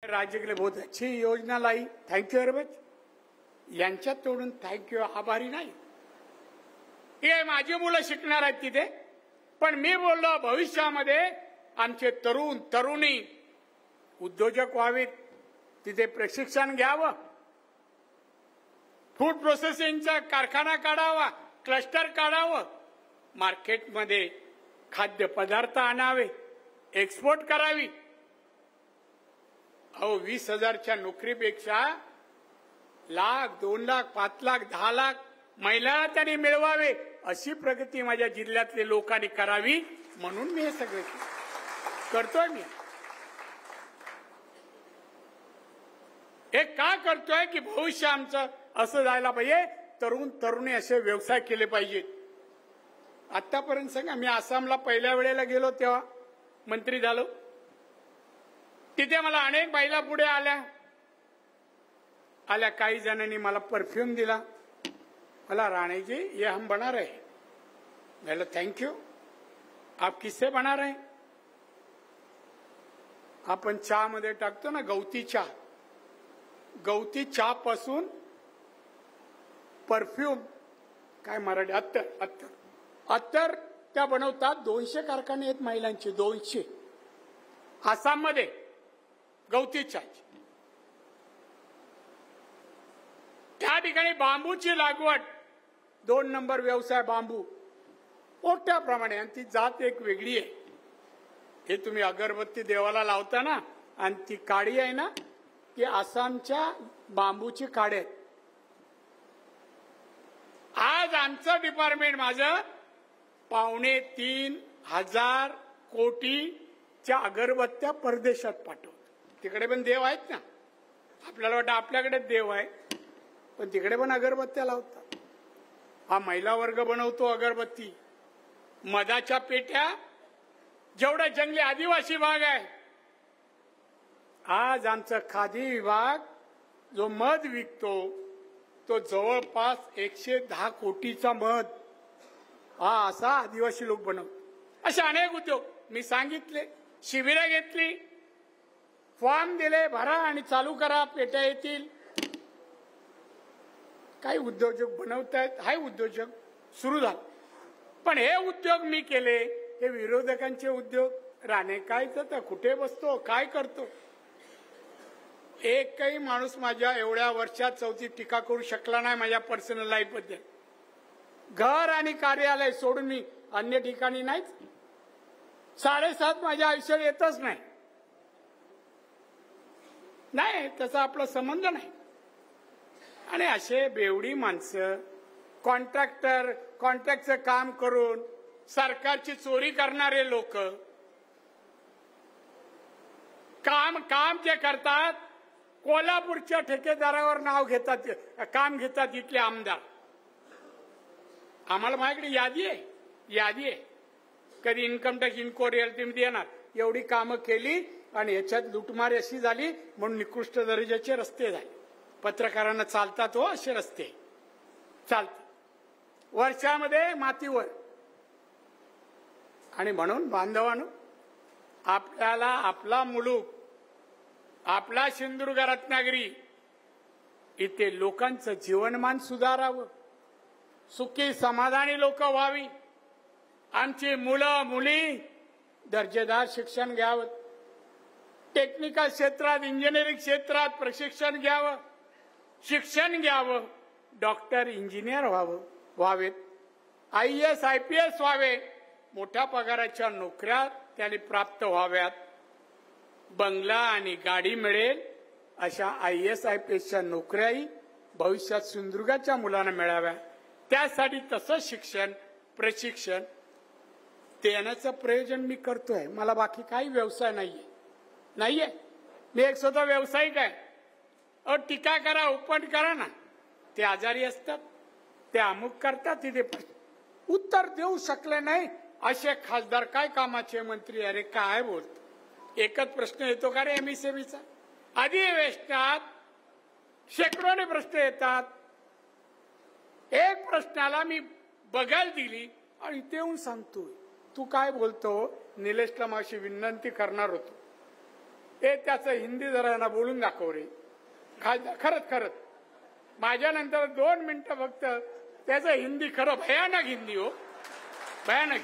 राज्य के लिए बहुत अच्छी योजना लाई, थँक्यू वेरी मच. यांच्यात तोडून थँक्यू आभारी नाही. हे माझी मुलं शिकणार आहेत तिथे, पण मी बोललो भविष्यामध्ये आमचे तरुण तरुणी उद्योजक व्हावेत, तिथे प्रशिक्षण घ्यावं, फूड प्रोसेसिंगचा कारखाना काढावा, क्लस्टर काढावं, मार्केटमध्ये खाद्यपदार्थ आणावे, एक्सपोर्ट करावी. अहो 20,000च्या नोकरीपेक्षा लाख, 2 लाख, 5 लाख, 10 लाख महिला त्यांनी मिळवावे, अशी प्रगती माझ्या जिल्ह्यातले लोकांनी करावी, म्हणून मी हे सगळे करतोय. मी हे का करतोय की भविष्य आमचं असं जायला पाहिजे, तरुण तरुणी असे व्यवसाय केले पाहिजेत. आतापर्यंत सांगा, मी आसामला पहिल्या वेळेला गेलो तेव्हा मंत्री झालो, तिथे मला अनेक महिला पुढे आल्या. काही जणांनी मला परफ्यूम दिला, मला राणे जी ये हम बना रहे. मैं थैंक यू. आप किससे बना रहे? आपण चहा मध्ये टाकतो ना गवती चहा, गवती चहा पासून परफ्यूम, काय मराठी, अत्तर त्या बनवतात. 200 कारखाने आहेत महिलांचे, 200 आसाम मध्ये गवती चहाची. त्या ठिकाणी बांबूची लागवड 2 नंबर व्यवसाय, बांबू मोठ्या प्रमाणे, आणि ती जात एक वेगळी आहे. हे तुम्ही अगरबत्ती देवाला लावता ना, आणि ती काडी आहे ना, ती आसामच्या बांबूची काडी आहे. आज आमचं डिपार्टमेंट माझं 2,500 कोटीच्या अगरबत्त्या परदेशात पाठवतो. तिकडे पण देव आहेत ना, आपल्याला वाटतं आपल्याकडे देव आहे, पण तिकडे पण अगरबत्त्या लावतात. हा महिला वर्ग बनवतो अगरबत्ती. मधाच्या पेट्या, जेवढा जंगली आदिवासी भाग आहे, आज आमचा खादी विभाग जो मध विकतो तो जवळपास 110 कोटीचा मध हा असा आदिवासी लोक बनवतो. असे अनेक उद्योग मी सांगितले, शिबिरं घेतली, फॉर्म दिले, भरा आणि चालू करा, पेट्या येतील. काही उद्योजक बनवतायत, हाय उद्योजक सुरू झाला. पण हे उद्योग मी केले, हे विरोधकांचे उद्योग. राणे काय करतो, कुठे बसतो, काय करतो, एकही माणूस माझ्या एवढ्या वर्षात 34 टीका करू शकला नाही माझ्या पर्सनल लाईफ बद्दल. घर आणि कार्यालय सोडून मी अन्य ठिकाणी नाहीच. 7.5 माझ्या आयुष्यात येतच नाही, तसा आपला संबंध नाही. आणि असे बेवडी माणसं, कॉन्ट्रॅक्टचं काम करून सरकारची चोरी करणारे लोक, काम जे करतात, कोल्हापूरच्या ठेकेदारावर नाव घेतात, काम घेतात इथले आमदार. आम्हाला माझ्याकडे यादी आहे, कधी इन्कम टॅक्स इन्क्वायरी तुम्ही देणार, एवढी कामं केली आणि याच्यात लुटमारी अशी झाली म्हणून निकृष्ट दर्जाचे रस्ते झाले. पत्रकारांना चालतात हो असे रस्ते, चालतात वर्षामध्ये मातीवर. आणि म्हणून बांधवांनो, आपल्याला आपला मुलूक, आपला सिंधुदुर्ग रत्नागिरी, इथे लोकांचं जीवनमान सुधारावं, सुखी समाधानी लोक व्हावी, आमची मुलं मुली दर्जेदार शिक्षण घ्यावं, टेक्निकल क्षेत्रात, इंजिनिअरिंग क्षेत्रात प्रशिक्षण घ्यावं, डॉक्टर इंजिनियर व्हावेत, IAS IPS व्हावे, मोठ्या पगाराच्या नोकऱ्या त्यांनी प्राप्त व्हाव्यात, बंगला आणि गाडी मिळेल अशा IAS IPSच्या नोकऱ्याही भविष्यात सिंधुदुर्गाच्या मुलांना मिळाव्या. त्यासाठी तसं शिक्षण, प्रशिक्षण देण्याचं प्रयोजन मी करतोय. मला बाकी काही व्यवसाय नाहीये. मी एक स्वतः व्यावसायिक आहे. टीका करा, उपट करा ना, ते आजारी असतात, ते अमुक करतात, तिथे उत्तर देऊ शकले नाही असे खासदार काय कामाचे मंत्री. अरे काय बोलतो, एकच प्रश्न येतो का रे MSMEचा? अधिवेशनात शेकडोने प्रश्न येतात. एक प्रश्नाला मी बघायला दिली आणि ते येऊन सांगतोय तू काय बोलतो. निलेशला माझी विनंती करणार होतो, ते त्याचं हिंदी जरा यांना बोलून दाखव रे. खरंच खरंच माझ्यानंतर 2 मिनिटं फक्त त्याचं हिंदी खरं भयानक हिंदी हो, भयानक.